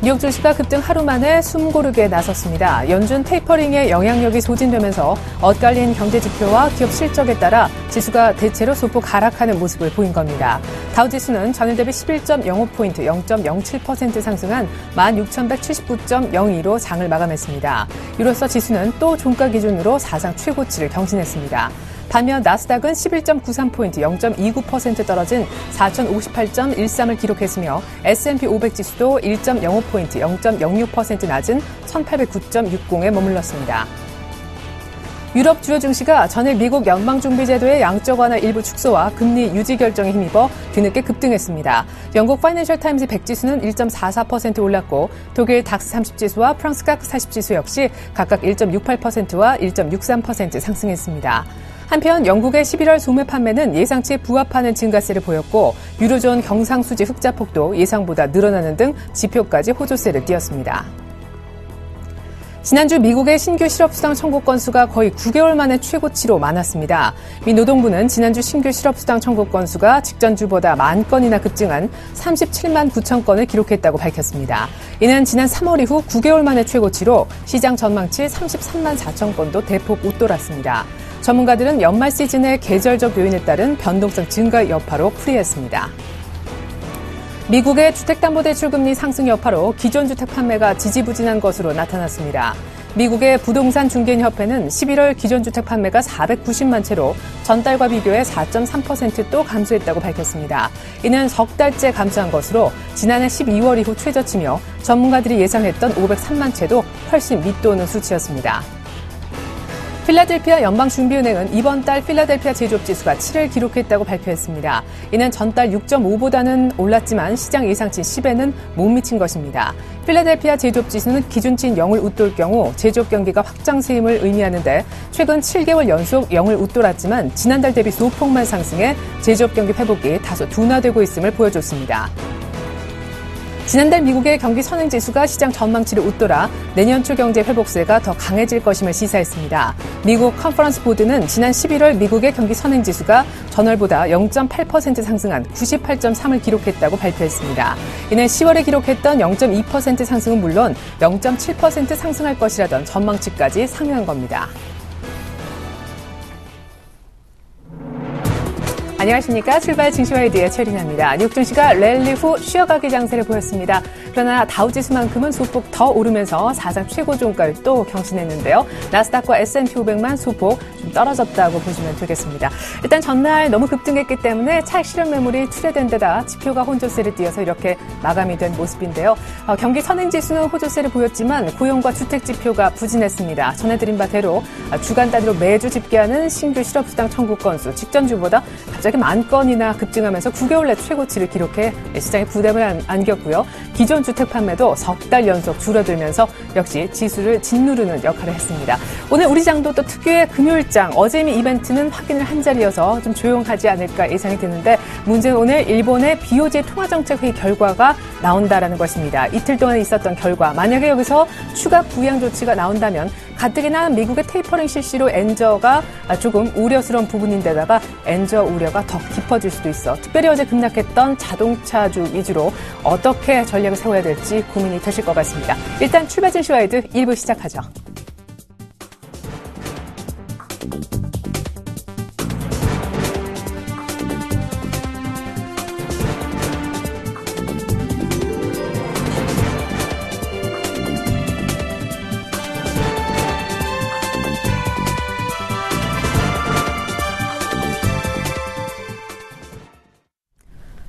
뉴욕 증시가 급등 하루 만에 숨고르게 나섰습니다. 연준 테이퍼링의 영향력이 소진되면서 엇갈린 경제 지표와 기업 실적에 따라 지수가 대체로 소폭 하락하는 모습을 보인 겁니다. 다우지수는 전일 대비 11.05포인트 0.07% 상승한 16,179.02로 장을 마감했습니다. 이로써 지수는 또 종가 기준으로 사상 최고치를 경신했습니다. 반면 나스닥은 11.93포인트 0.29% 떨어진 4,058.13을 기록했으며 S&P 500 지수도 1.05포인트 0.06% 낮은 1,809.60에 머물렀습니다. 유럽 주요 증시가 전일 미국 연방준비제도의 양적 완화 일부 축소와 금리 유지 결정에 힘입어 뒤늦게 급등했습니다. 영국 파이낸셜 타임즈 100지수는 1.44% 올랐고 독일 닥스 30지수와 프랑스 카크 40지수 역시 각각 1.68%와 1.63% 상승했습니다. 한편 영국의 11월 소매 판매는 예상치에 부합하는 증가세를 보였고 유로존 경상수지 흑자 폭도 예상보다 늘어나는 등 지표까지 호조세를 띄었습니다. 지난주 미국의 신규 실업수당 청구 건수가 거의 9개월 만에 최고치로 많았습니다. 미 노동부는 지난주 신규 실업수당 청구 건수가 직전주보다 10,000건이나 급증한 37만 9천 건을 기록했다고 밝혔습니다. 이는 지난 3월 이후 9개월 만에 최고치로 시장 전망치 33만 4천 건도 대폭 웃돌았습니다. 전문가들은 연말 시즌의 계절적 요인에 따른 변동성 증가 여파로 풀이했습니다. 미국의 주택담보대출금리 상승 여파로 기존 주택 판매가 지지부진한 것으로 나타났습니다. 미국의 부동산 중개인협회는 11월 기존 주택 판매가 490만 채로 전달과 비교해 4.3% 또 감소했다고 밝혔습니다. 이는 석 달째 감소한 것으로 지난해 12월 이후 최저치며 전문가들이 예상했던 503만 채도 훨씬 밑도는 수치였습니다. 필라델피아 연방준비은행은 이번 달 필라델피아 제조업지수가 7을 기록했다고 발표했습니다. 이는 전달 6.5보다는 올랐지만 시장 예상치 10에는 못 미친 것입니다. 필라델피아 제조업지수는 기준치인 0을 웃돌 경우 제조업 경기가 확장세임을 의미하는데 최근 7개월 연속 0을 웃돌았지만 지난달 대비 소폭만 상승해 제조업 경기 회복이 다소 둔화되고 있음을 보여줬습니다. 지난달 미국의 경기 선행지수가 시장 전망치를 웃돌아 내년 초 경제 회복세가 더 강해질 것임을 시사했습니다. 미국 컨퍼런스 보드는 지난 11월 미국의 경기 선행지수가 전월보다 0.8% 상승한 98.3을 기록했다고 발표했습니다. 이는 10월에 기록했던 0.2% 상승은 물론 0.7% 상승할 것이라던 전망치까지 상회한 겁니다. 안녕하십니까. 출발 증시와이드의 최린아입니다. 뉴욕 증시가 랠리 후 쉬어가기 장세를 보였습니다. 그러나 다우지수만큼은 소폭 더 오르면서 사상 최고 종가를 또 경신했는데요. 나스닥과 S&P 500만 소폭 좀 떨어졌다고 보시면 되겠습니다. 일단 전날 너무 급등했기 때문에 차익 실현 매물이 출회된 데다 지표가 혼조세를 띄어서 이렇게 마감이 된 모습인데요. 경기 선행지수는 호조세를 보였지만 고용과 주택 지표가 부진했습니다. 전해드린 바대로 주간 단위로 매주 집계하는 신규 실업수당 청구 건수 직전주보다 갑자기 10,000건이나 급증하면서 9개월 내 최고치를 기록해 시장에 부담을 안겼고요. 기존 주택 판매도 석 달 연속 줄어들면서 역시 지수를 짓누르는 역할을 했습니다. 오늘 우리 장도 또 특유의 금요일장, 어제 이미 이벤트는 확인을 한 자리여서 좀 조용하지 않을까 예상이 되는데 문제는 오늘 일본의 BOJ 통화정책회의 결과가 나온다라는 것입니다. 이틀 동안 있었던 결과, 만약에 여기서 추가 부양 조치가 나온다면 가뜩이나 미국의 테이퍼링 실시로 엔저가 조금 우려스러운 부분인데다가 엔저 우려가 더 깊어질 수도 있어 특별히 어제 급락했던 자동차주 위주로 어떻게 전략을 세워야 될지 고민이 되실 것 같습니다. 일단 출발 증시와이드 1부 시작하죠.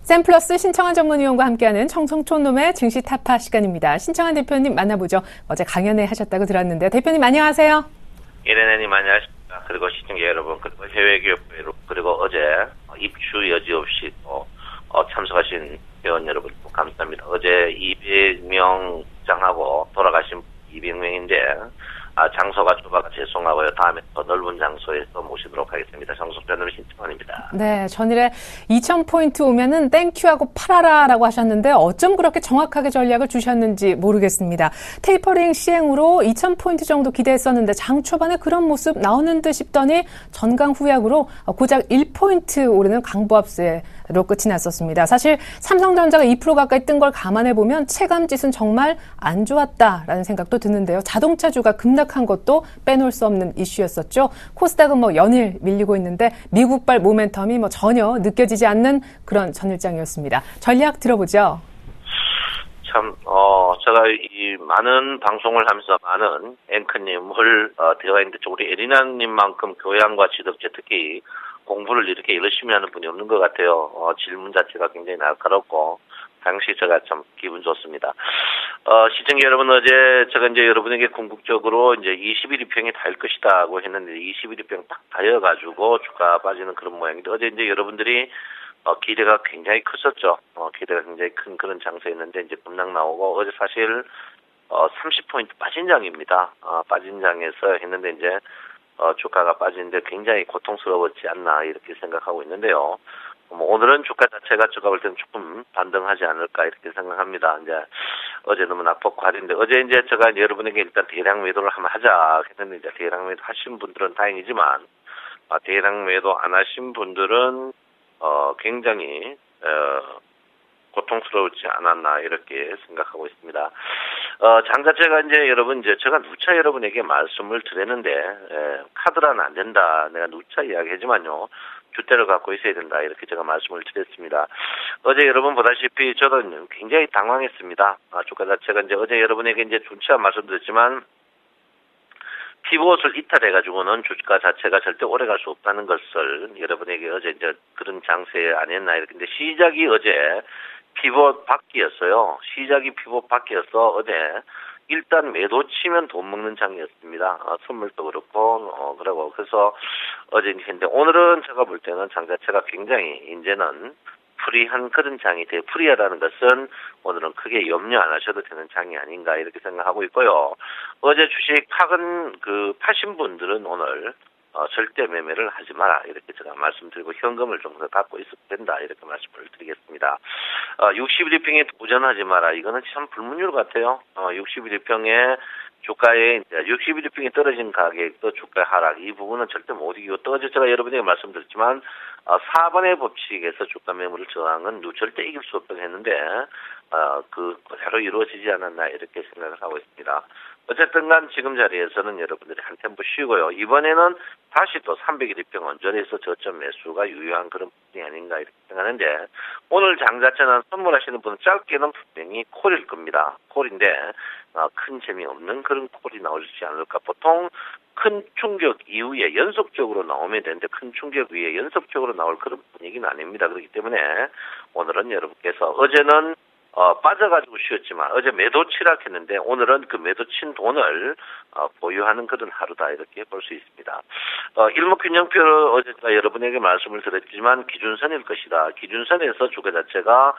샘플러스 신청한 전문위원과 함께하는 청송촌놈의 증시 타파 시간입니다. 신청한 대표님 만나보죠. 어제 강연회 하셨다고 들었는데요. 대표님 안녕하세요. 이래네님 안녕하십니까. 그리고 시청자 여러분, 그리고 해외 기업 여러분, 그리고 어제 입주 여지 없이 참석하신 회원 여러분 감사합니다. 어제 200명 입장하고 돌아가신 200명인데 장소가 좁아가 죄송하고요. 다음에 더 넓은 장소에서 모시도록 하겠습니다. 정성편으로 신청원입니다. 네, 전일에 2,000포인트 오면은 땡큐하고 팔아라라고 하셨는데 어쩜 그렇게 정확하게 전략을 주셨는지 모르겠습니다. 테이퍼링 시행으로 2,000포인트 정도 기대했었는데 장 초반에 그런 모습 나오는 듯 싶더니 전강 후약으로 고작 1포인트 오르는 강보합세로 끝이 났었습니다. 사실 삼성전자가 2% 가까이 뜬 걸 감안해 보면 체감짓은 정말 안 좋았다라는 생각도 드는데요. 자동차주가 급락한 것도 빼놓을 수 없는 이슈였었죠. 코스닥은 연일 밀리고 있는데 미국발 모멘텀이 전혀 느껴지지 않는 그런 전일장이었습니다. 전략 들어보죠. 참, 제가 이 많은 방송을 하면서 많은 앵커님을 대화가 있는데 우리 에리나님만큼 교양과 지덕재 특히 공부를 이렇게 열심히 하는 분이 없는 것 같아요. 질문 자체가 굉장히 날카롭고 당시 제가 참 기분 좋습니다. 시청자 여러분, 어제 제가 이제 여러분에게 궁극적으로 이제 21위평이 닿을 것이다고 했는데 21위평 딱 닿여가지고 주가 빠지는 그런 모양인데 어제 이제 여러분들이 기대가 굉장히 컸었죠. 기대가 굉장히 큰 그런 장세였는데 이제 급락 나오고 어제 사실 30포인트 빠진 장입니다. 빠진 장에서 했는데 이제 주가가 빠지는데 굉장히 고통스러웠지 않나 이렇게 생각하고 있는데요. 오늘은 주가 자체가 제가 볼 때는 조금 반등하지 않을까 이렇게 생각합니다. 이제 어제 너무 낙폭 과대인데 어제 이제 제가 여러분에게 일단 대량 매도를 한번 하자 했는데 이제 대량 매도 하신 분들은 다행이지만 대량 매도 안 하신 분들은 굉장히 고통스러우지 않았나 이렇게 생각하고 있습니다. 장 자체가 이제 여러분 이제 제가 누차 여러분에게 말씀을 드렸는데 카드라는 안 된다. 내가 누차 이야기하지만요. 주대를 갖고 있어야 된다. 이렇게 제가 말씀을 드렸습니다. 어제 여러분 보다시피 저도 굉장히 당황했습니다. 주가 자체가 이제 어제 여러분에게 이제 누차 말씀드렸지만 피봇을 이탈해가지고는 주가 자체가 절대 오래 갈 수 없다는 것을 여러분에게 어제 이제 그런 장세에 안 했나 이렇게. 근데 시작이 어제 피봇 바뀌었어요. 시작이 피봇 바뀌어서 어제 일단 매도 치면 돈 먹는 장이었습니다. 선물도 그렇고, 그러고. 그래서 어제 했는데 오늘은 제가 볼 때는 장 자체가 굉장히 이제는 프리한 그런 장이 돼. 프리하다는 것은 오늘은 크게 염려 안 하셔도 되는 장이 아닌가 이렇게 생각하고 있고요. 어제 주식 파신 분들은 오늘 절대 매매를 하지 마라 이렇게 제가 말씀드리고 현금을 좀 더 갖고 있어도 된다 이렇게 말씀을 드리겠습니다. 61위평에 도전하지 마라 이거는 참 불문율 같아요. 61위평에 주가에 61위평이 떨어진 가격도 주가 하락 이 부분은 절대 못 이기고 또 어제 제가 여러분에게 말씀드렸지만 4번의 법칙에서 주가 매물을 저항은 절대 이길 수 없다고 했는데 그대로 이루어지지 않았나 이렇게 생각을 하고 있습니다. 어쨌든 간 지금 자리에서는 여러분들이 한 템포 쉬고요. 이번에는 다시 또 301위평 언저리에서 저점 매수가 유효한 그런 부분이 아닌가 이렇게 생각하는데 오늘 장 자체는 선물하시는 분은 짧게는 분명히 콜일 겁니다. 콜인데 큰 재미없는 그런 콜이 나오지 않을까. 보통 큰 충격 이후에 연속적으로 나오면 되는데 큰 충격 이후에 연속적으로 나올 그런 분위기는 아닙니다. 그렇기 때문에 오늘은 여러분께서 어제는 빠져가지고 쉬었지만 어제 매도 치락했는데 오늘은 그 매도 친 돈을 보유하는 그런 하루다 이렇게 볼 수 있습니다. 일목균형표를 어제 제가 여러분에게 말씀을 드렸지만 기준선일 것이다. 기준선에서 주가 자체가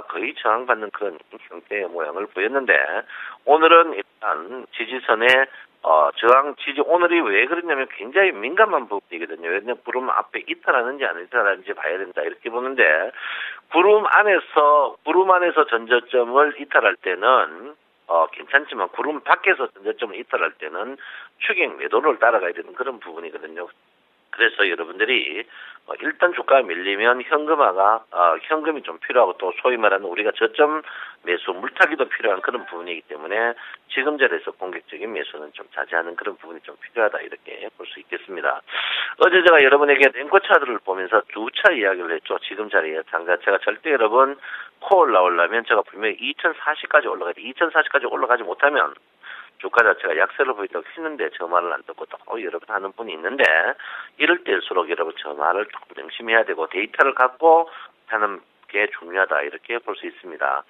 거의 저항받는 그런 형태의 모양을 보였는데 오늘은 일단 지지선에 저항 지지 오늘이 왜 그러냐면 굉장히 민감한 부분이거든요. 왜냐면 구름 앞에 이탈하는지 안 이탈하는지 봐야 된다 이렇게 보는데 구름 안에서 전저점을 이탈할 때는 괜찮지만 구름 밖에서 전저점을 이탈할 때는 추격 매도를 따라가야 되는 그런 부분이거든요. 그래서 여러분들이 일단 주가가 밀리면 현금이 좀 필요하고 또 소위 말하는 우리가 저점 매수 물타기도 필요한 그런 부분이기 때문에 지금 자리에서 공격적인 매수는 좀 자제하는 그런 부분이 좀 필요하다 이렇게 볼 수 있겠습니다. 어제 제가 여러분에게 랭커 차트를 보면서 두 차 이야기를 했죠. 지금 자리에 장 자체가 절대 여러분 콜 나오려면 제가 분명히 2040까지 올라가야 돼. 2040까지 올라가지 못하면 주가 자체가 약세를 보인다고 했는데 저 말을 안 듣고 또 여러분 하는 분이 있는데 이럴 때일수록 여러분 저 말을 조금 명심해야 되고 데이터를 갖고 하는 게 중요하다 이렇게 볼 수 있습니다.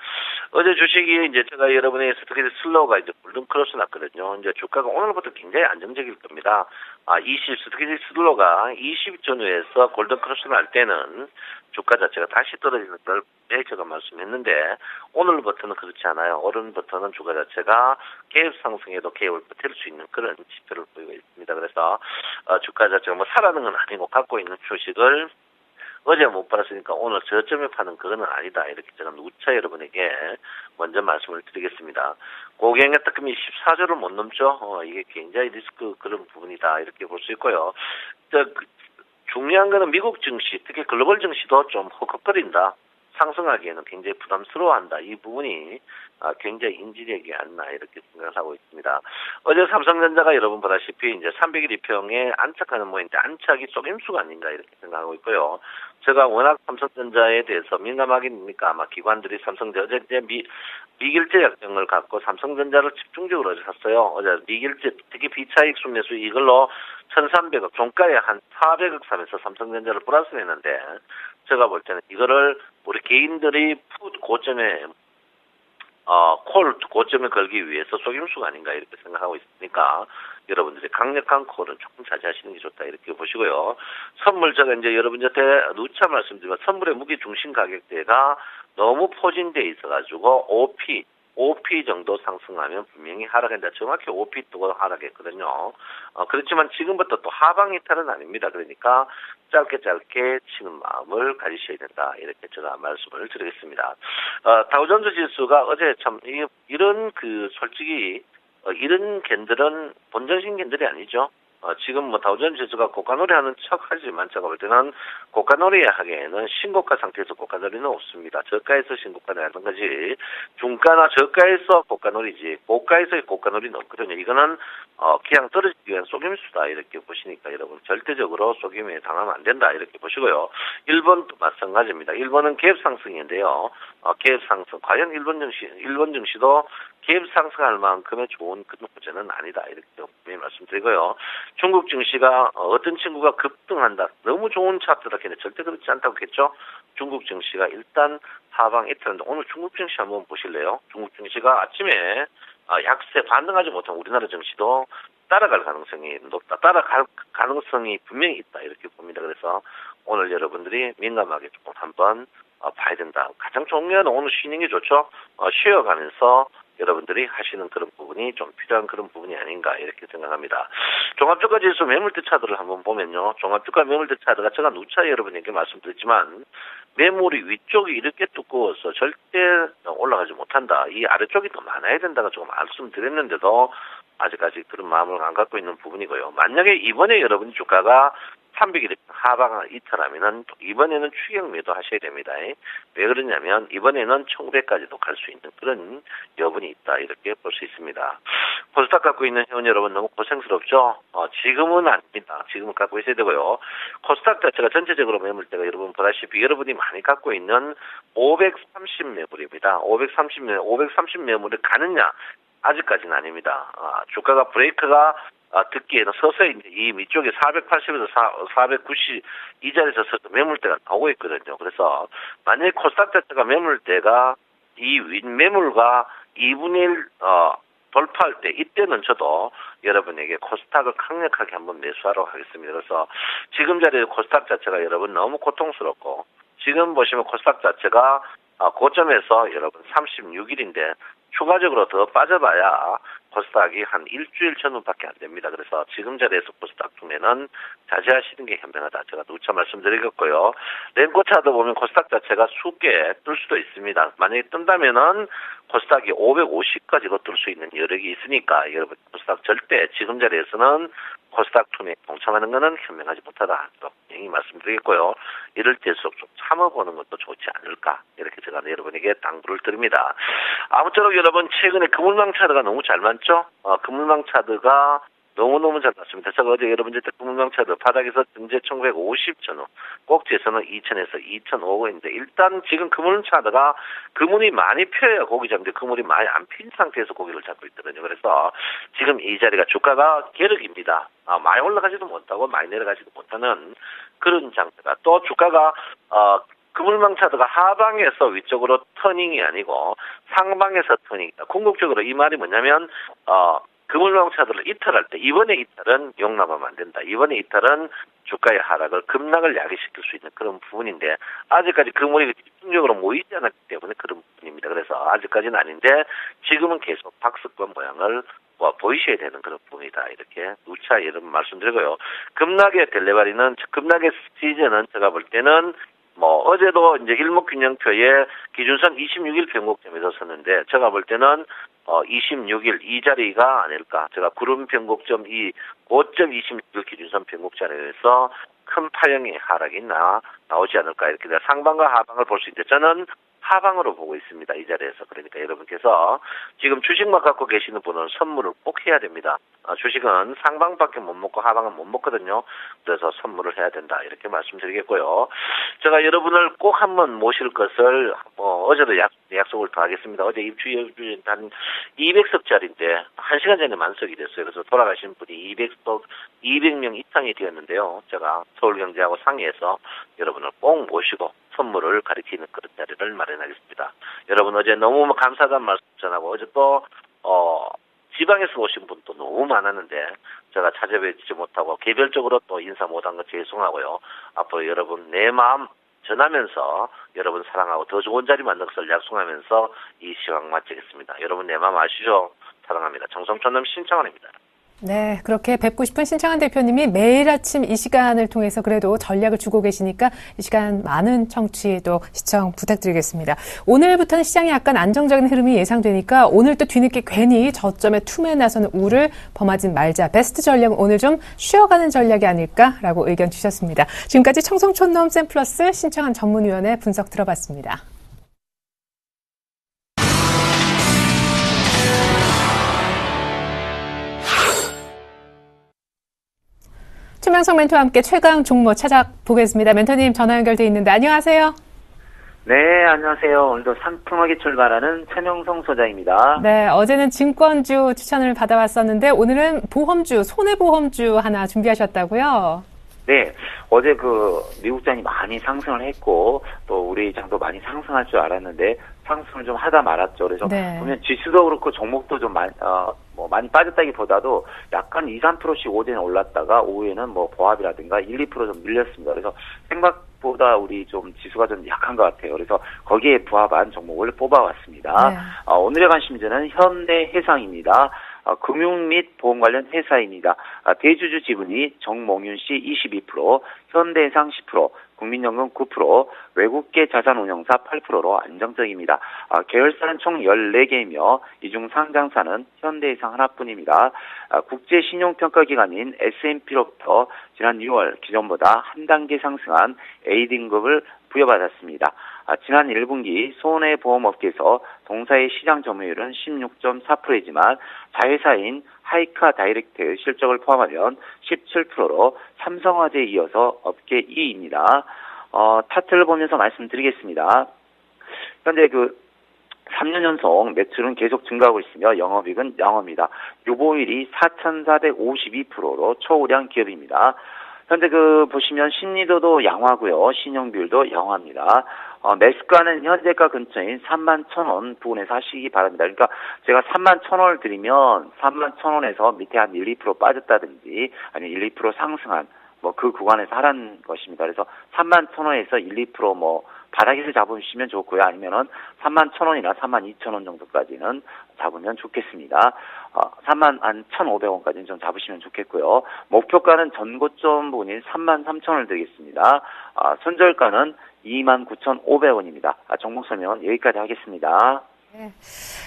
어제 주식이 이제 제가 여러분의 스트레이트 슬로우가 이제 골든 크로스 났거든요. 이제 주가가 오늘부터 굉장히 안정적일 겁니다. 20 스트레이트 슬로우가 20 전후에서 골든 크로스 날 때는 주가 자체가 다시 떨어지는 걸 제가 말씀했는데 오늘부터는 그렇지 않아요. 오늘부터는 주가 자체가 계속 상승에도 계획을 버틸 수 있는 그런 지표를 보이고 있습니다. 그래서 주가 자체가 뭐 사라는 건 아니고 갖고 있는 주식을 어제 못 팔았으니까 오늘 저점에 파는 그거는 아니다. 이렇게 제가 누차 여러분에게 먼저 말씀을 드리겠습니다. 고객의 특금이 14조를 못 넘죠. 이게 굉장히 리스크 그런 부분이다. 이렇게 볼 수 있고요. 중요한 거는 미국 증시, 특히 글로벌 증시도 좀 헉헉거린다. 상승하기에는 굉장히 부담스러워한다. 이 부분이 굉장히 인지력이 않나 이렇게 생각을 하고 있습니다. 어제 삼성전자가 여러분 보다시피 이제 301평에 안착하는 모양인데 안착이 속임수가 아닌가 이렇게 생각하고 있고요. 제가 워낙 삼성전자에 대해서 민감하기니까 아마 기관들이 삼성전자 어제 미길제 약정을 갖고 삼성전자를 집중적으로 어제 샀어요. 어제 미길제 특히 비차익 순매수 이걸로 1,300억 종가에 한 400억 사면서 삼성전자를 플러스 했는데 제가 볼 때는 이거를 우리 개인들이 고점에 콜 고점에 걸기 위해서 속임수가 아닌가 이렇게 생각하고 있으니까 여러분들이 강력한 콜은 조금 자제하시는 게 좋다 이렇게 보시고요. 선물 제가 이제 여러분한테 누차 말씀드리면 선물의 무게 중심 가격대가 너무 포진돼 있어가지고 OP 정도 상승하면 분명히 하락한다. 정확히 OP 뜨고 하락했거든요. 그렇지만 지금부터 또 하방 이탈은 아닙니다. 그러니까 짧게 치는 마음을 가지셔야 된다. 이렇게 제가 말씀을 드리겠습니다. 다우존스 지수가 어제 참 이런 솔직히 이런 캔들은 본전신 캔들이 아니죠. 지금 뭐 다우존스 지수가 고가놀이 하는 척 하지만 제가 볼 때는 고가놀이 하기에는 신고가 상태에서 고가놀이는 없습니다. 저가에서 신고가를 하는 거지 중가나 저가에서 고가놀이지 고가에서의 고가놀이는 없거든요. 이거는 그냥 떨어지기 위한 속임수다 이렇게 보시니까 여러분 절대적으로 속임에 당하면 안 된다 이렇게 보시고요. 일본도 마찬가지입니다. 일본은 갭 상승인데요. 갭 상승 과연 일본 증시도 갭 상승할 만큼의 좋은 그런 호재는 아니다 이렇게 분명히 말씀드리고요. 중국 증시가 어떤 친구가 급등한다. 너무 좋은 차트다. 걔네 절대 그렇지 않다고 했죠. 중국 증시가 일단 하방 이틀인데 오늘 중국 증시 한번 보실래요? 중국 증시가 아침에 약세 반등하지 못한 우리나라 증시도 따라갈 가능성이 높다. 따라갈 가능성이 분명히 있다. 이렇게 봅니다. 그래서 오늘 여러분들이 민감하게 조금 한번 봐야 된다. 가장 중요한 오늘 쉬는 게 좋죠. 쉬어가면서 여러분들이 하시는 그런 부분이 좀 필요한 그런 부분이 아닌가 이렇게 생각합니다. 종합주가지수 매물대 차트를 한번 보면요. 종합주가 매물대 차트가 제가 누차 여러분에게 말씀드렸지만 매물이 위쪽이 이렇게 두꺼워서 절대 올라가지 못한다. 이 아래쪽이 더 많아야 된다고 조금 말씀드렸는데도 아직까지 그런 마음을 안 갖고 있는 부분이고요. 만약에 이번에 여러분 주가가 300일 하방을 이탈하면은 이번에는 추격 매도 하셔야 됩니다. 왜 그러냐면 이번에는 1900까지도 갈 수 있는 그런 여분이 있다 이렇게 볼 수 있습니다. 코스닥 갖고 있는 회원 여러분 너무 고생스럽죠? 지금은 아닙니다. 지금은 갖고 있어야 되고요. 코스닥 자체가 전체적으로 매물대가 여러분 보다시피 여러분이 많이 갖고 있는 530 매물입니다. 530 매물을 가느냐? 아직까지는 아닙니다. 주가가 브레이크가 듣기에는 서서히 이 밑쪽에 480에서 490 이 자리에서 매물대가 나오고 있거든요. 그래서 만약에 코스닥 자체가 매물대가 이 윗매물과 2분의 1 돌파할 때 이때는 저도 여러분에게 코스닥을 강력하게 한번 매수하러 하겠습니다. 그래서 지금 자리에 코스닥 자체가 여러분 너무 고통스럽고 지금 보시면 코스닥 자체가 고점에서 여러분 36일인데 추가적으로 더 빠져봐야 코스닥이 한 일주일 전후밖에 안 됩니다. 그래서 지금 자리에서 코스닥 투매는 자제하시는 게 현명하다. 제가 누차 말씀드리겠고요. 랭코 차트 보면 코스닥 자체가 쉽게 뜰 수도 있습니다. 만약에 뜬다면은 코스닥이 550까지도 뜰 수 있는 여력이 있으니까 여러분 코스닥 절대 지금 자리에서는 코스닥 투매에 동참하는 것은 현명하지 못하다. 분명히 말씀드리겠고요. 이럴 때일수록 좀 참아보는 것도 좋지 않을까. 이렇게 제가 여러분에게 당부를 드립니다. 아무쪼록 여러분 최근에 그물망 차트가 너무 잘 맞죠? 그물망 차트가 너무너무 잘 맞습니다. 제가 어제 여러분들한테 그물망 차트 바닥에서 등재 1950 전후 꼭지에서는 2000에서 2005인데 일단 지금 그물 차트가 그물이 많이 펴야 고기 잡는데 그물이 많이 안 핀 상태에서 고기를 잡고 있거든요. 그래서 지금 이 자리가 주가가 계륵입니다. 많이 올라가지도 못하고 많이 내려가지도 못하는 그런 장세가 또 주가가 그물망 차드가 하방에서 위쪽으로 터닝이 아니고 상방에서 터닝이다. 궁극적으로 이 말이 뭐냐면 그물망 차드를 이탈할 때 이번에 이탈은 용납하면 안 된다. 이번에 이탈은 주가의 하락을 급락을 야기시킬 수 있는 그런 부분인데 아직까지 그물이 집중적으로 모이지 않았기 때문에 그런 부분입니다. 그래서 아직까지는 아닌데 지금은 계속 박스권 모양을 보이셔야 되는 그런 부분이다. 이렇게 누차 이런 말씀드리고요. 급락의 델레바리는 급락의 시즌은 제가 볼 때는 어제도 이제 일목균형표에 기준선 26일 변곡점에서 섰는데 제가 볼 때는 26일 이 자리가 아닐까. 제가 구름 변곡점 이 고점 26일 기준선 변곡점에서 큰 파형의 하락이 나오지 않을까. 이렇게 상방과 하방을 볼 수 있는데 저는 하방으로 보고 있습니다. 이 자리에서. 그러니까 여러분께서 지금 주식만 갖고 계시는 분은 선물을 꼭 해야 됩니다. 주식은 상방밖에 못 먹고 하방은 못 먹거든요. 그래서 선물을 해야 된다. 이렇게 말씀드리겠고요. 제가 여러분을 꼭 한번 모실 것을 어제도 약속을 더 하겠습니다. 어제 입주한 200석짜리인데 1시간 전에 만석이 됐어요. 그래서 돌아가신 분이 200명 이상이 되었는데요. 제가 서울경제하고 상의해서 여러분을 꼭 모시고 선물을 가리키는 그런 자리를 마련하겠습니다. 여러분 어제 너무 감사하다는 말씀 전하고 어제 또 지방에서 오신 분도 너무 많았는데 제가 찾아뵙지 못하고 개별적으로 또 인사 못한 것 죄송하고요. 앞으로 여러분 내 마음 전하면서 여러분 사랑하고 더 좋은 자리 만든 것을 약속하면서 이 시간 마치겠습니다. 여러분 내 마음 아시죠? 사랑합니다. 정성촌놈 신청원입니다. 네, 그렇게 뵙고 싶은 신창환 대표님이 매일 아침 이 시간을 통해서 그래도 전략을 주고 계시니까 이 시간 많은 청취도 시청 부탁드리겠습니다. 오늘부터는 시장이 약간 안정적인 흐름이 예상되니까 오늘 또 뒤늦게 괜히 저점에 투매에 나서는 우를 범하지 말자. 베스트 전략은 오늘 좀 쉬어가는 전략이 아닐까라고 의견 주셨습니다. 지금까지 청성촌놈 샘플러스 신창환 전문위원의 분석 들어봤습니다. 최명성 멘토와 함께 최강 종목 찾아보겠습니다. 멘토님 전화 연결돼 있는데 안녕하세요. 네, 안녕하세요. 오늘도 상큼하게 출발하는 최명성 소장입니다. 네, 어제는 증권주 추천을 받아왔었는데 오늘은 보험주, 손해보험주 하나 준비하셨다고요? 네, 어제 미국장이 많이 상승을 했고 또 우리 장도 많이 상승할 줄 알았는데 상승을 좀 하다 말았죠. 그래서 네. 보면 지수도 그렇고 종목도 좀 많이 빠졌다기보다도 약간 2, 3%씩 어제는 올랐다가 오후에는 보합이라든가 1, 2% 좀 밀렸습니다. 그래서 생각보다 우리 좀 지수가 좀 약한 것 같아요. 그래서 거기에 부합한 종목을 뽑아왔습니다. 네. 오늘의 관심주는 현대해상입니다. 금융 및 보험 관련 회사입니다. 대주주 지분이 정몽윤 씨 22%, 현대해상 10%, 국민연금 9%, 외국계 자산운용사 8%로 안정적입니다. 계열사는 총 14개이며 이 중 상장사는 현대해상 하나뿐입니다. 국제신용평가기관인 S&P로부터 지난 6월 기존보다 한 단계 상승한 A등급을 부여받았습니다. 지난 1분기 손해보험업계에서 동사의 시장 점유율은 16.4%이지만 자회사인 하이카 다이렉트 실적을 포함하면 17%로 삼성화재에 이어서 업계 2위입니다. 차트를 보면서 말씀드리겠습니다. 현재 3년 연속 매출은 계속 증가하고 있으며 영업이익은 영업입니다. 유보율이 4,452%로 초우량 기업입니다. 현재 보시면 심리도도 양호하고요. 신용비율도 양호합니다. 매수가는 현재가 근처인 31,000원 부근에서 하시기 바랍니다. 그러니까 제가 31,000원을 드리면 31,000원에서 밑에 한 1, 2% 빠졌다든지 아니면 1, 2% 상승한 그 구간에서 하라는 것입니다. 그래서 31,000원에서 1, 2% 바닥에서 잡으시면 좋고요. 아니면은 31,000원이나 32,000원 정도까지는 잡으면 좋겠습니다. 31,500원까지는 좀 잡으시면 좋겠고요. 목표가는 전고점 부분인 33,000원을 드리겠습니다. 손절가는 29,500원입니다. 종목 설명은 여기까지 하겠습니다. 네.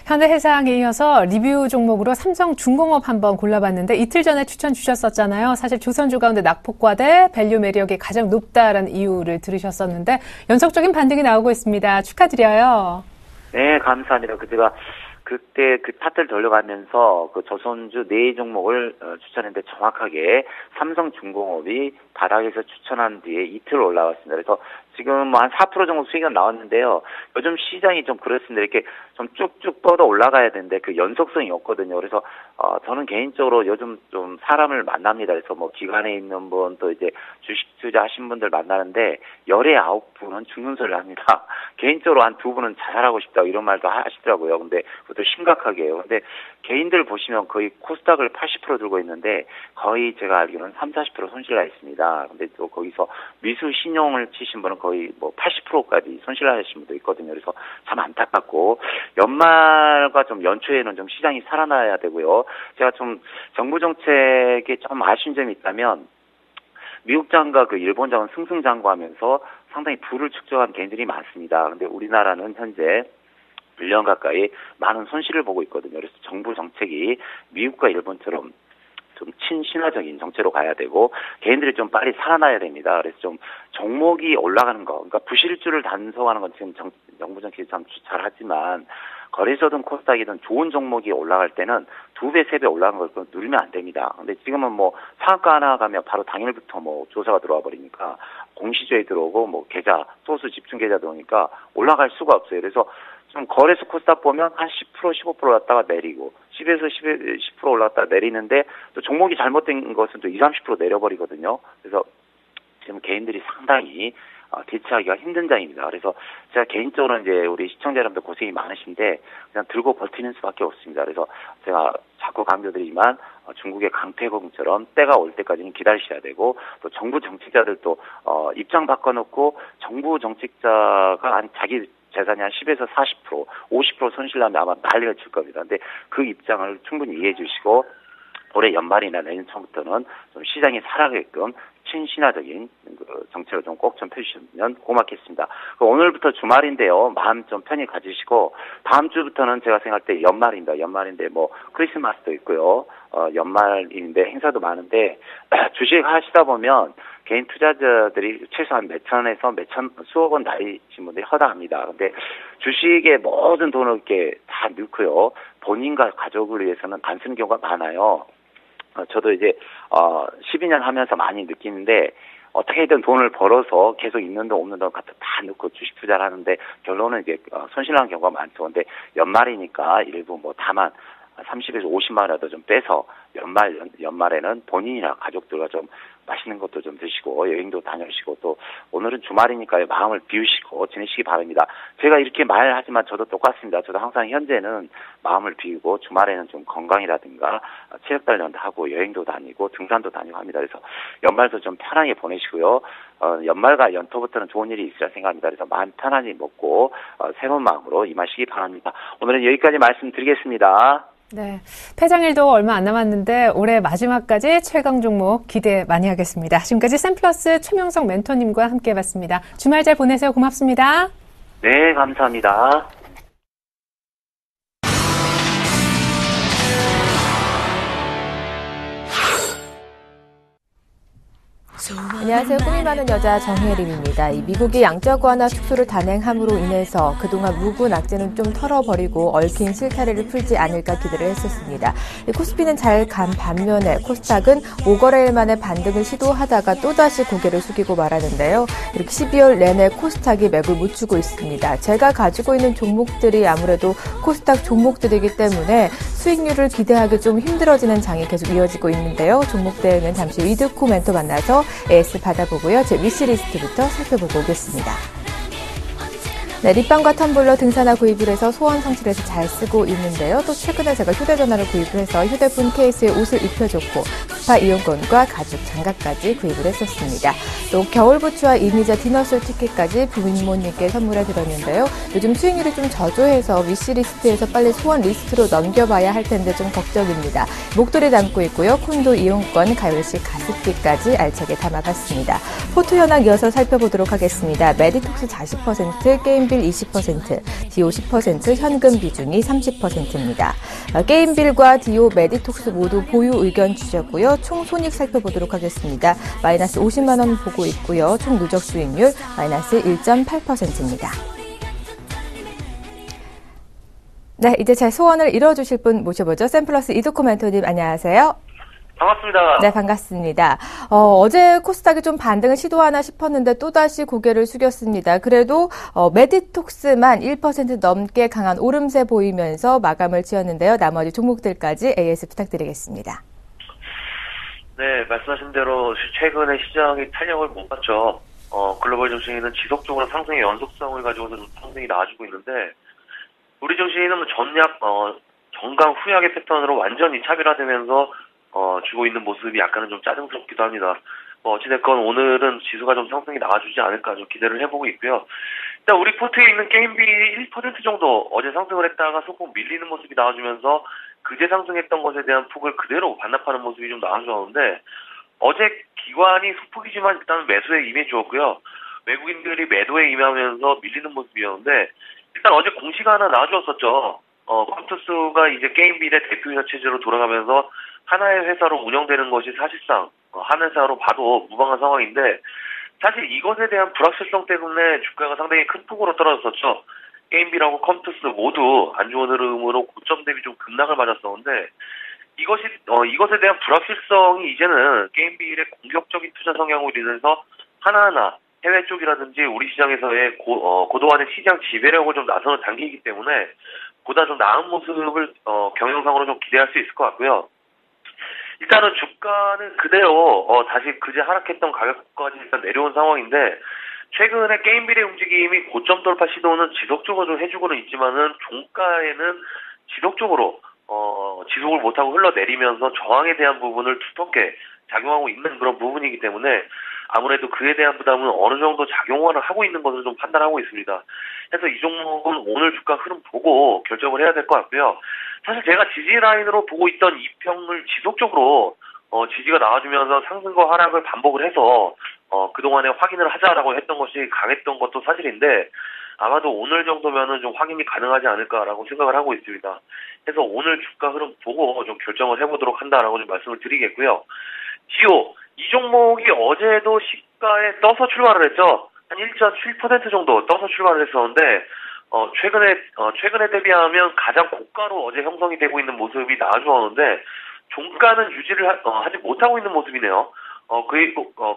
현대해상에 이어서 리뷰 종목으로 삼성중공업 한번 골라봤는데 이틀 전에 추천 주셨었잖아요. 사실 조선주 가운데 낙폭과대 밸류 매력이 가장 높다라는 이유를 들으셨었는데 연속적인 반등이 나오고 있습니다. 축하드려요. 네, 감사합니다. 제가 그때 차트를 돌려가면서 조선주 4종목을 추천했는데 정확하게 삼성중공업이 바닥에서 추천한 뒤에 이틀 올라왔습니다. 그래서 지금 뭐 한 4% 정도 수익은 나왔는데요. 요즘 시장이 좀 그렇습니다. 이렇게 좀 쭉쭉 뻗어 올라가야 되는데 그 연속성이 없거든요. 그래서 저는 개인적으로 요즘 좀 사람을 만납니다. 그래서 뭐 기관에 있는 분 또 이제 주식 투자하신 분들 만나는데 열에 9분은 죽는 소리를 합니다. 개인적으로 한 2분은 자살하고 싶다 이런 말도 하시더라고요. 근데 그것도 심각하게 해요. 근데 개인들 보시면 거의 코스닥을 80% 들고 있는데 거의 제가 알기로는 30-40% 손실 나 있습니다. 근데 또 거기서 미수 신용을 치신 분은 거의 뭐 80%까지 손실 나신 분도 있거든요. 그래서 참 안타깝고 연말과 좀 연초에는 좀 시장이 살아나야 되고요. 제가 좀 정부 정책에 좀 아쉬운 점이 있다면 미국 장과 그 일본 장은 승승장구하면서 상당히 부를 축적한 개인들이 많습니다. 근데 우리나라는 현재 1년 가까이 많은 손실을 보고 있거든요. 그래서 정부 정책이 미국과 일본처럼 좀 친신화적인 정체로 가야 되고 개인들이 좀 빨리 살아나야 됩니다. 그래서 좀 종목이 올라가는 거, 그러니까 부실주를 단속하는 건 지금 정부 정책이 참 잘하지만 거래소든 코스닥이든 좋은 종목이 올라갈 때는 2배, 3배 올라간 걸 누리면 안 됩니다. 근데 지금은 뭐 상한가 하나 가면 바로 당일부터 뭐 조사가 들어와 버리니까 공시주에 들어오고 뭐 계좌, 소수 집중 계좌 들어오니까 올라갈 수가 없어요. 그래서 좀 거래소 코스닥 보면 한 10%, 15% 올랐다가 내리고 10에서 10% 올랐다가 내리는데 또 종목이 잘못된 것은 또 20, 30% 내려버리거든요. 그래서 지금 개인들이 상당히 대처하기가 힘든 장입니다. 그래서 제가 개인적으로 이제 우리 시청자 여러분들 고생이 많으신데 그냥 들고 버티는 수밖에 없습니다. 그래서 제가 자꾸 강조드리지만 중국의 강태공처럼 때가 올 때까지는 기다리셔야 되고 또 정부 정책자들도 입장 바꿔놓고 정부 정책자가 자기 재산이 한 10에서 40%, 50% 손실 나면 아마 난리가 칠 겁니다. 근데 그 입장을 충분히 이해해 주시고 올해 연말이나 내년 초부터는 좀 시장이 살아가게끔 친신화적인 정책을 좀 꼭 좀 펴주시면 고맙겠습니다. 오늘부터 주말인데요. 마음 좀 편히 가지시고 다음 주부터는 제가 생각할 때 연말입니다. 연말인데 뭐 크리스마스도 있고요. 연말인데 행사도 많은데 주식 하시다 보면 개인 투자자들이 최소한 몇천에서 수억 원 나이신 분들이 허다합니다. 근데 주식에 모든 돈을 이렇게 다 넣고요. 본인과 가족을 위해서는 안 쓰는 경우가 많아요. 저도 이제 12년 하면서 많이 느끼는데 어떻게든 돈을 벌어서 계속 있는 돈 없는 돈 갖다 다 넣고 주식 투자를 하는데 결론은 이제 손실하는 경우가 많죠. 근데 연말이니까 일부 뭐 다만 30에서 50만 원이라도 좀 빼서 연말에는 본인이나 가족들과 좀 맛있는 것도 좀 드시고 여행도 다녀오시고 또 오늘은 주말이니까요. 마음을 비우시고 지내시기 바랍니다. 제가 이렇게 말하지만 저도 똑같습니다. 저도 항상 현재는 마음을 비우고 주말에는 좀 건강이라든가 체력 단련도 하고 여행도 다니고 등산도 다니고 합니다. 그래서 연말도 좀 편하게 보내시고요. 연말과 연토부터는 좋은 일이 있으리라 생각합니다. 그래서 마음 편안히 먹고 새로운 마음으로 임하시기 바랍니다. 오늘은 여기까지 말씀드리겠습니다. 네, 폐장일도 얼마 안 남았는데 올해 마지막까지 최강 종목 기대 많이 하겠습니다. 지금까지 샘플러스 최명석 멘토님과 함께해봤습니다. 주말 잘 보내세요. 고맙습니다. 네, 감사합니다. 안녕하세요. 꿈이 많은 여자 정혜림입니다. 미국이 양적 완화 축소를 단행함으로 인해서 그동안 묵은 악재는 좀 털어버리고 얽힌 실타래를 풀지 않을까 기대를 했었습니다. 코스피는 잘 간 반면에 코스닥은 5거래일 만에 반등을 시도하다가 또다시 고개를 숙이고 말하는데요. 이렇게 12월 내내 코스닥이 맥을 못 추고 있습니다. 제가 가지고 있는 종목들이 아무래도 코스닥 종목들이기 때문에 수익률을 기대하기 좀 힘들어지는 장이 계속 이어지고 있는데요. 종목 대응은 잠시 후 이득후 멘토 만나서 AS 받아보고요. 제 위시리스트부터 살펴보고 오겠습니다. 네, 립밤과 텀블러 등산화 구입을 해서 소원 성취해서 잘 쓰고 있는데요. 또 최근에 제가 휴대전화를 구입을 해서 휴대폰 케이스에 옷을 입혀줬고 스파 이용권과 가죽 장갑까지 구입을 했었습니다. 또 겨울 부츠와 이미자 디너솔 티켓까지 부모님께 선물해 드렸는데요. 요즘 수익률이 좀 저조해서 위시리스트에서 빨리 소원 리스트로 넘겨봐야 할 텐데 좀 걱정입니다. 목도리 담고 있고요. 콘도 이용권, 가을식 가습기까지 알차게 담아봤습니다. 포토 현황 이어서 살펴보도록 하겠습니다. 메디톡스 40%, 게임빌 20%, 디오 10%, 현금 비중이 30%입니다. 게임빌과 디오, 메디톡스 모두 보유 의견 주셨고요. 총 손익 살펴보도록 하겠습니다. 마이너스 50만 원 보고 있고요. 총 누적 수익률 마이너스 1.8%입니다. 네, 이제 제 소원을 이뤄주실 분 모셔보죠. 샘플러스 이덕호 멘토님 안녕하세요. 반갑습니다. 네, 반갑습니다. 어제 코스닥이 좀 반등을 시도하나 싶었는데 또다시 고개를 숙였습니다. 그래도 메디톡스만 1% 넘게 강한 오름세 보이면서 마감을 지었는데요. 나머지 종목들까지 AS 부탁드리겠습니다. 네, 말씀하신 대로 최근에 시장이 탄력을 못 받죠. 글로벌 증시는 지속적으로 상승의 연속성을 가지고서 좀 상승이 나와주고 있는데, 우리 증시는 전략, 정강 후약의 패턴으로 완전히 차별화되면서 주고 있는 모습이 약간은 좀 짜증스럽기도 합니다. 어찌됐건 오늘은 지수가 좀 상승이 나와주지 않을까 좀 기대를 해보고 있고요. 일단 우리 포트에 있는 게임비 1% 정도 어제 상승을 했다가 소폭 밀리는 모습이 나와주면서 그제 상승했던 것에 대한 폭을 그대로 반납하는 모습이 좀 나와주었는데, 어제 기관이 소폭이지만 일단 매수에 임해주었고요. 외국인들이 매도에 임하면서 밀리는 모습이었는데, 일단 어제 공시가 하나 나와주었었죠. 컴투스가 이제 게임빌의 대표이사 체제로 돌아가면서 하나의 회사로 운영되는 것이 사실상 한 회사로 봐도 무방한 상황인데, 사실 이것에 대한 불확실성 때문에 주가가 상당히 큰 폭으로 떨어졌었죠. 게임빌하고 컴투스 모두 안 좋은 흐름으로 고점 대비 좀 급락을 맞았었는데, 이것에 대한 불확실성이 이제는 게임빌의 공격적인 투자 성향으로 인해서 하나하나 해외 쪽이라든지 우리 시장에서의 고도화된 시장 지배력을 좀 나서는 단계이기 때문에 보다 좀 나은 모습을 경영상으로 좀 기대할 수 있을 것 같고요. 일단은 주가는 그대로 다시 그제 하락했던 가격까지 일단 내려온 상황인데, 최근에 게임빌의 움직임이 고점 돌파 시도는 지속적으로 좀 해주고는 있지만은 종가에는 지속적으로 지속을 못하고 흘러내리면서 저항에 대한 부분을 두텁게 작용하고 있는 그런 부분이기 때문에 아무래도 그에 대한 부담은 어느 정도 작용을 하고 있는 것을 좀 판단하고 있습니다. 그래서 이 종목은 오늘 주가 흐름 보고 결정을 해야 될 것 같고요. 사실 제가 지지 라인으로 보고 있던 이 평을 지속적으로 지지가 나와주면서 상승과 하락을 반복을 해서 그동안에 확인을 하자라고 했던 것이 강했던 것도 사실인데, 아마도 오늘 정도면은 좀 확인이 가능하지 않을까라고 생각을 하고 있습니다. 그래서 오늘 주가 흐름 보고 좀 결정을 해보도록 한다라고 좀 말씀을 드리겠고요. 지오, 이 종목이 어제도 시가에 떠서 출발을 했죠. 한 1.7% 정도 떠서 출발을 했었는데, 최근에 대비하면 가장 고가로 어제 형성이 되고 있는 모습이 나와주었는데, 종가는 유지를 하지 못하고 있는 모습이네요.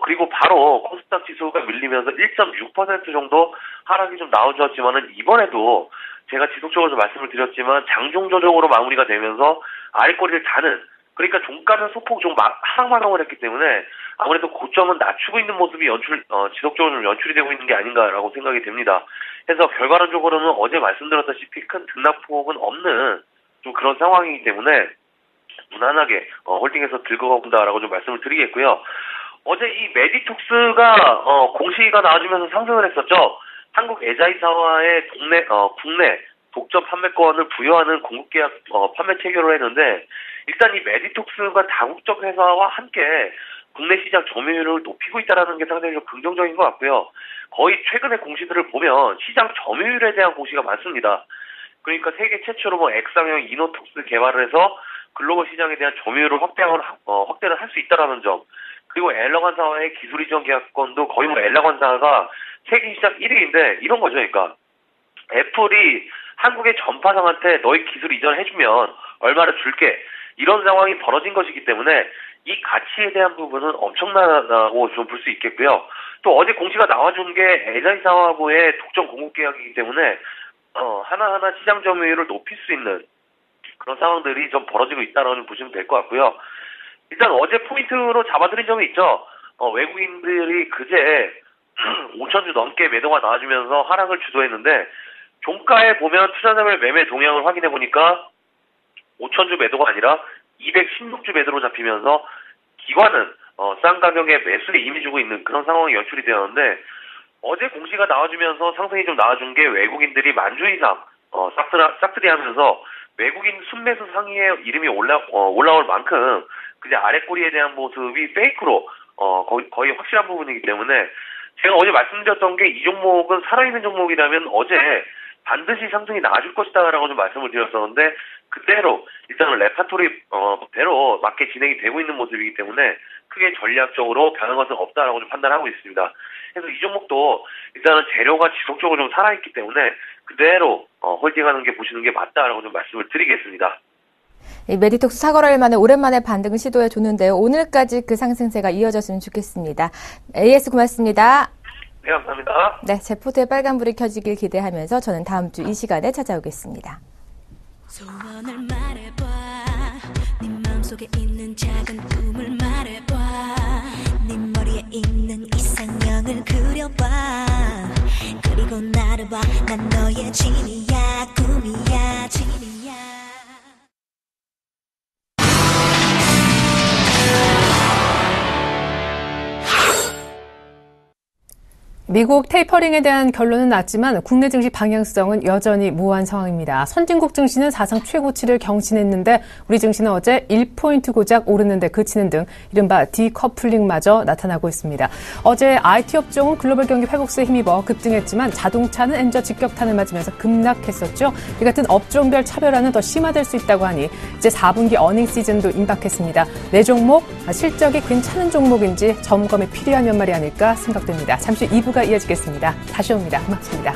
그리고 바로 코스닥 지수가 밀리면서 1.6% 정도 하락이 좀 나와주었지만은, 이번에도 제가 지속적으로 말씀을 드렸지만 장중 조정으로 마무리가 되면서 아랫꼬리를 다는, 그러니까 종가는 소폭 좀 하락 마감을 했기 때문에 아무래도 고점은 낮추고 있는 모습이 지속적으로 좀 연출이 되고 있는 게 아닌가라고 생각이 됩니다. 그래서 결과론적으로는 어제 말씀드렸다시피 큰 등락폭은 없는 좀 그런 상황이기 때문에 무난하게 홀딩해서 들고 가본다라고 좀 말씀을 드리겠고요. 어제 이 메디톡스가 공시가 나와주면서 상승을 했었죠. 한국 에자이사와의 국내 독점 판매권을 부여하는 공급계약 판매 체결을 했는데, 일단 이 메디톡스가 다국적 회사와 함께 국내 시장 점유율을 높이고 있다는 게 상당히 좀 긍정적인 것 같고요. 거의 최근의 공시들을 보면 시장 점유율에 대한 공시가 많습니다. 그러니까 세계 최초로 액상형 이노톡스 개발을 해서 글로벌 시장에 대한 점유율을 확대를 할 수 있다라는 점, 그리고 엘러관사와의 기술 이전 계약권도 거의 엘러관사가 세계 시장 1위인데 이런 거죠. 그러니까 애플이 한국의 전파상한테 너희 기술 이전해주면 얼마를 줄게, 이런 상황이 벌어진 것이기 때문에 이 가치에 대한 부분은 엄청나다고 좀 볼 수 있겠고요. 또 어제 공시가 나와준 게 에자이사와의 독점 공급 계약이기 때문에 하나하나 시장 점유율을 높일 수 있는 그런 상황들이 좀 벌어지고 있다라고 보시면 될 것 같고요. 일단 어제 포인트로 잡아드린 점이 있죠. 외국인들이 그제 5천주 넘게 매도가 나와주면서 하락을 주도했는데, 종가에 보면 투자자별 매매 동향을 확인해 보니까 5천주 매도가 아니라 216주 매도로 잡히면서 기관은 싼 가격에 매수에 임해주고 있는 그런 상황이 연출이 되었는데, 어제 공시가 나와주면서 상승이 좀 나와준 게 외국인들이 만주 이상 싹쓸이 하면서 외국인 순매수 상위에 이름이 올라올 만큼 그냥 아랫꼬리에 대한 모습이 페이크로 거의 확실한 부분이기 때문에, 제가 어제 말씀드렸던 게 이 종목은 살아있는 종목이라면 어제 반드시 상승이 나와줄 것이다라고 좀 말씀을 드렸었는데, 그대로 일단은 레파토리대로 맞게 진행이 되고 있는 모습이기 때문에 크게 전략적으로 변한 것은 없다라고 좀 판단하고 있습니다. 그래서 이 종목도 일단은 재료가 지속적으로 좀 살아있기 때문에 그대로 홀딩하는 게 보시는 게 맞다라고 좀 말씀을 드리겠습니다. 메디톡스 사거래일 만에 오랜만에 반등을 시도해줬는데요. 오늘까지 그 상승세가 이어졌으면 좋겠습니다. AS 고맙습니다. 네, 감사합니다. 네, 제 포트에 빨간불이 켜지길 기대하면서 저는 다음 주 이 시간에 찾아오겠습니다. 소원을 말해봐. 네 마음속에 있는 작은 꿈을 말해봐. 네 머리에 있는 이상형을 그려봐. 그리고 나를 봐. 난 너의 진이야, 꿈이야, 진이야. 미국 테이퍼링에 대한 결론은 났지만 국내 증시 방향성은 여전히 모호한 상황입니다. 선진국 증시는 사상 최고치를 경신했는데 우리 증시는 어제 1포인트 고작 오르는데 그치는 등 이른바 디커플링마저 나타나고 있습니다. 어제 IT 업종은 글로벌 경기 회복세에 힘입어 급등했지만 자동차는 엔저 직격탄을 맞으면서 급락했었죠. 이 같은 업종별 차별화는 더 심화될 수 있다고 하니 이제 4분기 어닝 시즌도 임박했습니다. 내 종목, 실적이 괜찮은 종목인지 점검이 필요한 연말이 아닐까 생각됩니다. 잠시 2부가 이어지겠습니다. 다시 옵니다. 고맙습니다.